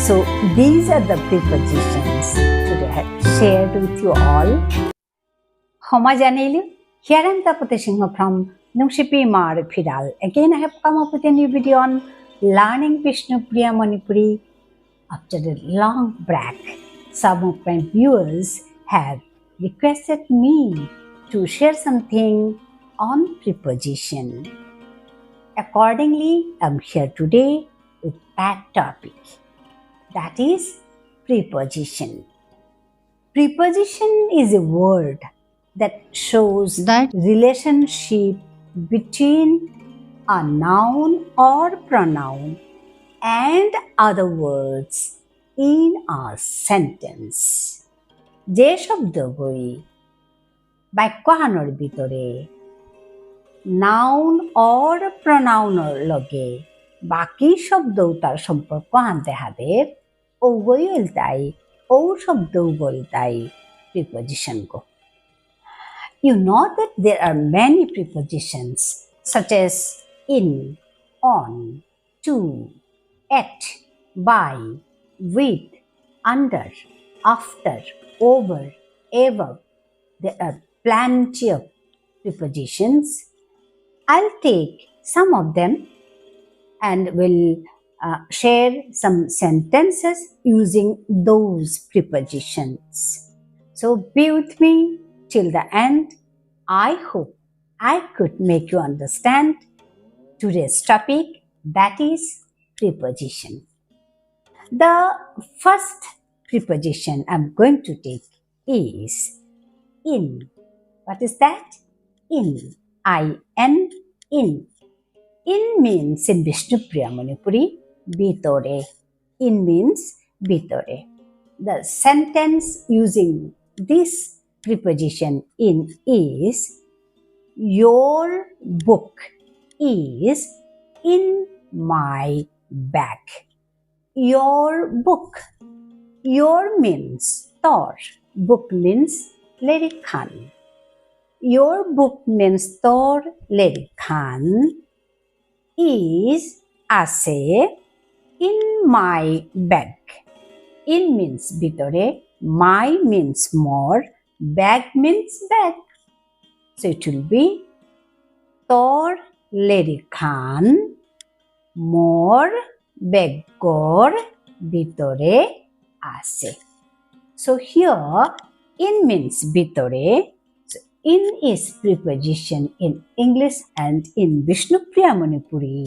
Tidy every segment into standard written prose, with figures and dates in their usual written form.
So these are the prepositions today I have shared with you all. Homa Janelu, here I am Tapati Singh from Nungshipi Mar Pidal. Again I have come up with a new video on learning Vishnupriya Manipuri after a long break. Some of my viewers have requested me to share something on preposition. Accordingly, I am here today with that topic. That is preposition. Preposition is a word that shows that relationship between a noun or pronoun and other words in a sentence. যে শব্দগুলি বাক্যখনৰ ভিতৰে noun or pronounৰ লগে বাকি শব্দ তার সম্পর্ক আনতে হাদের ওগই উল্টাই ও শব্দ বলতাই preposition go. You know that there are many prepositions such as in, on, to, at, by, with, under, after, over, above. There are plenty of prepositions. I'll take some of them and will share some sentences using those prepositions. So be with me till the end. I hope I could make you understand today's topic, that is preposition. The first preposition I'm going to take is in. What is that? In. I-N, in. In means in Vishnupriya Manipuri, bitore. In means bitore. The sentence using this preposition in is, your book is in my bag. Your book. Your means Tor. Book means Lerikhan. Your book means Tor Lerikhan is আছে in my bag. In means ভিতরে, my means more, bag means bag. So it will be তোর লেরিখান মোর বেগর ভিতরে আছে. So here in means ভিতরে. So in is preposition in English and in Vishnupriya Manipuri.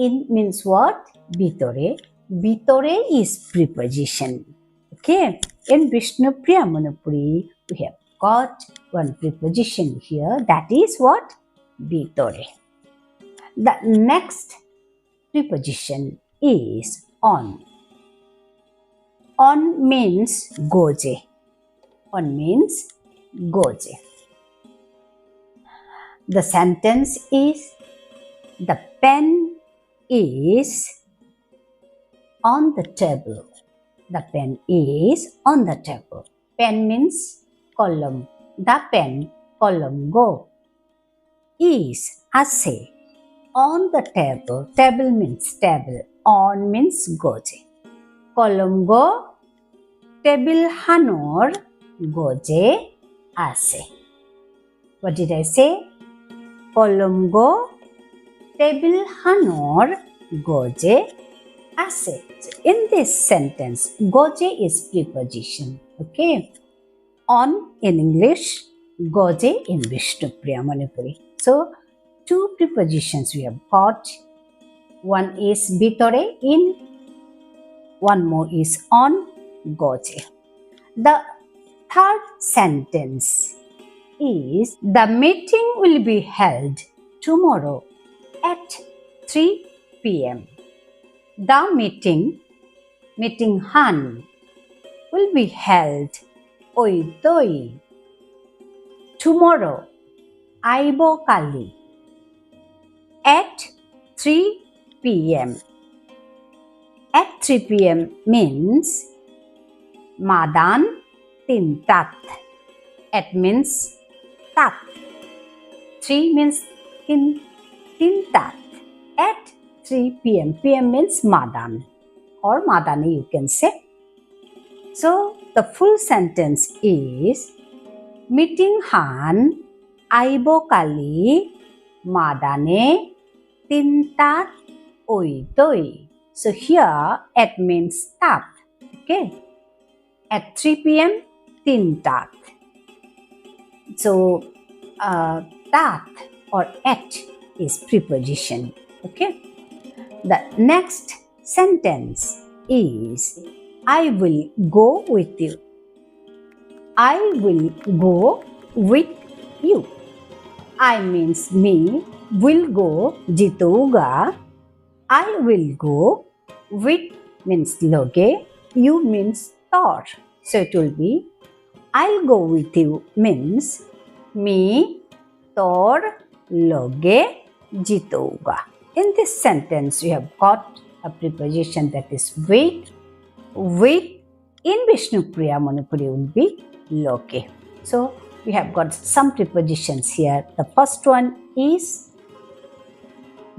In means what? Bitore. Bitore is preposition. Okay. In Vishnupriya Manipuri, we have got one preposition here. That is what? Bitore. The next preposition is on. On means goje. On means goje. The sentence is, the pen is on the table. The pen is on the table. Pen means column. The pen, column go. Is, আছে, on the table. Table means table. On means goje. Column go, table hanor goje আছে. What did I say? Column go, table hanor goje আছে. So in this sentence, goje is preposition. Okay. On in English, goje in Vishnupriya Manipuri. So two prepositions we have got. One is bitore, in. One more is on, goje. The third sentence is, the meeting will be held tomorrow at 3 p.m. The meeting han, will be held oi toi tomorrow aibo kali at 3 p.m. At 3 p.m. means madan tintat. At means tat. 3 means tintat. At 3 p.m. p.m. means madan. or madane you can say. So the full sentence is meeting han aibo kali madane tintat oitoi. So here at means tat. Okay. At 3 p.m. tintat. So tat or at is preposition. Okay. The next sentence is I will go with you. I will go with you. I means me, will go, jitouga. I will go with means loge, you means tor. So it will be I'll go with you means me, tor, loge, jitouga. In this sentence, we have got a preposition that is with. With in Vishnu Priya Manipuri will be loke. So we have got some prepositions here. The first one is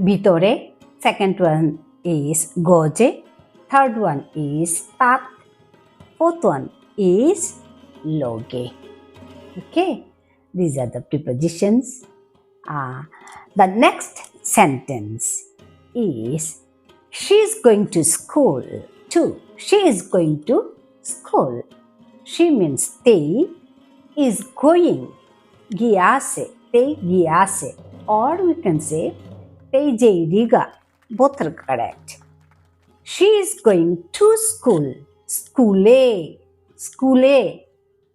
bitore, second one is goje, third one is tat, fourth one is loge. Okay, these are the prepositions. The next sentence is she is going to school too. She is going to school. She means they is going. Giyase, they giyase. Or we can say they jairiga. Both are correct. She is going to school. Skule. Skule.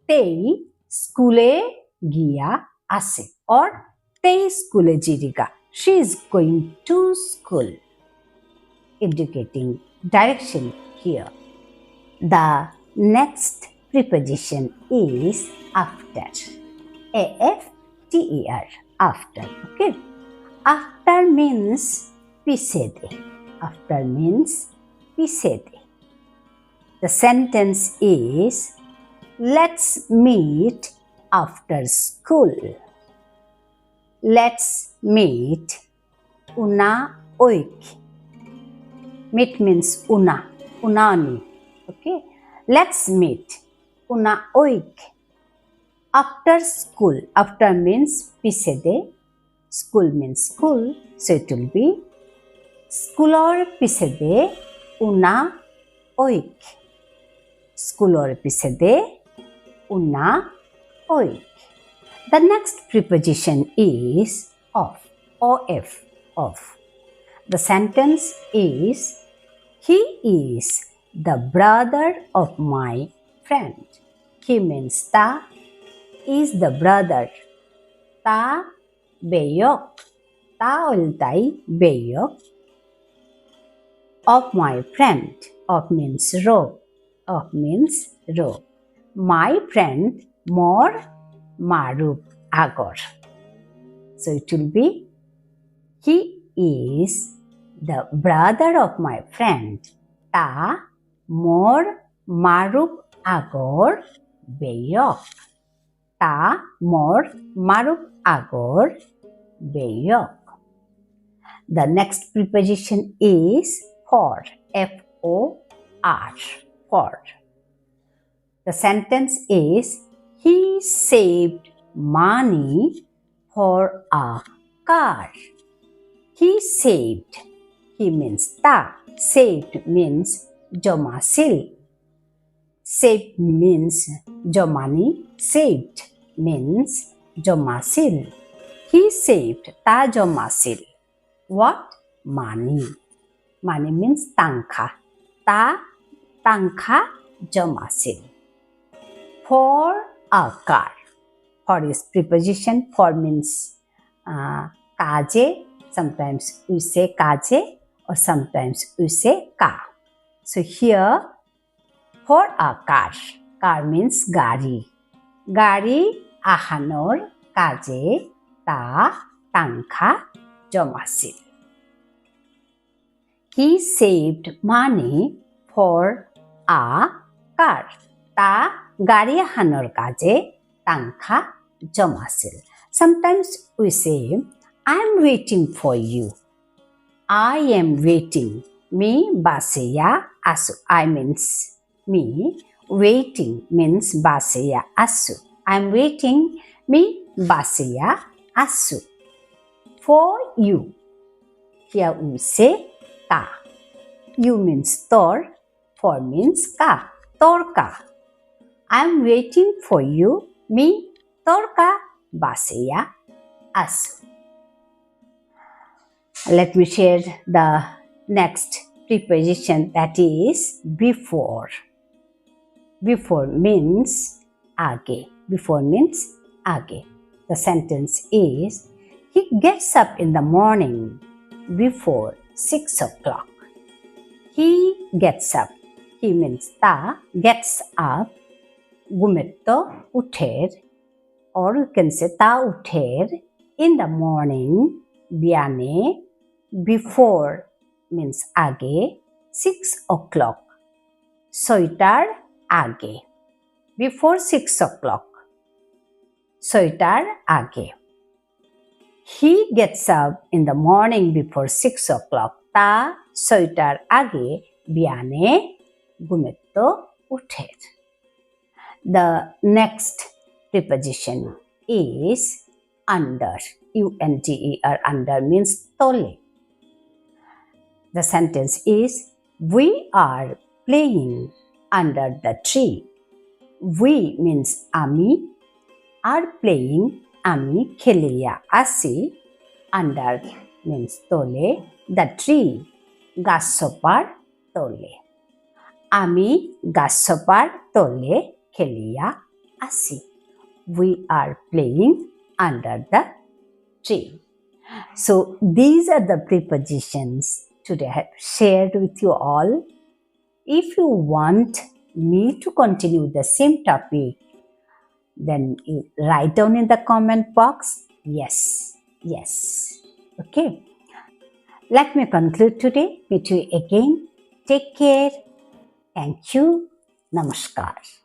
They skule giya ase. Or they skule jiriga. She is going to school. Indicating direction here. The next preposition is after. A-F-T-E-R. After. Okay. After means pisede. After means pisede. The sentence is let's meet after school. Let's meet una oik. Meet means una, unani. Okay. Let's meet una oik. After school. After means pisede. School means school. So it will be school or pisede una oik. School or pisede una oik. The next preposition is of. O-F. Of. The sentence is he is the brother of my friend. He means ta is the brother. Ta beyok. Ta ultai beyok. Of my friend. Of means ro. Of means ro. My friend more marup agor. So it will be he is the brother of my friend. Ta more marup agor beyok. Ta more marup agor beyok. The next preposition is for. F-O-R. For. The sentence is he saved money for a car. He saved. He means ta. Saved means jomasil. Saved means jomani. Saved means jomasil. He saved ta jomasil. What? Money. Money means tangkha. Ta tangkha jomasil. For a car. For is preposition. For means kaje. Sometimes we say kaje or sometimes we say ka. So here for a car. Car means gari. Gari ahanor kaje ta tangkha jomasil. He saved money for a car. Ta gari ahanor kaje tangkha jomasil. Sometimes we say I am waiting for you. I am waiting. me baseya asu. I means me. Waiting means baseya asu. I'm waiting me baseya asu. For you. Here we say ka. You means tor. For means ka. Torka. I'm waiting for you. Me torka baseya asu. Let me share the next preposition, that is before. Before means age. Before means age. The sentence is, he gets up in the morning before 6 o'clock. He gets up. He means ta gets up. Gumetto uther, or you can say ta uther in the morning. Biane before means age 6 o'clock. Soitar age. Before 6 o'clock. Soitar age. He gets up in the morning before 6 o'clock. Ta soitar age biane gumetto uther. The next preposition is under. U-N-D-E-R, under means tole. The sentence is, we are playing under the tree. We means ami are playing, ami kheliya asi. Under means tole, the tree gasopar tole. Ami gasopar tole kheliya asi. We are playing under the tree. So these are the prepositions today I have shared with you all. If you want me to continue the same topic, then write down in the comment box, yes. Okay. Let me conclude today. Meet you again. Take care. Thank you. Namaskar.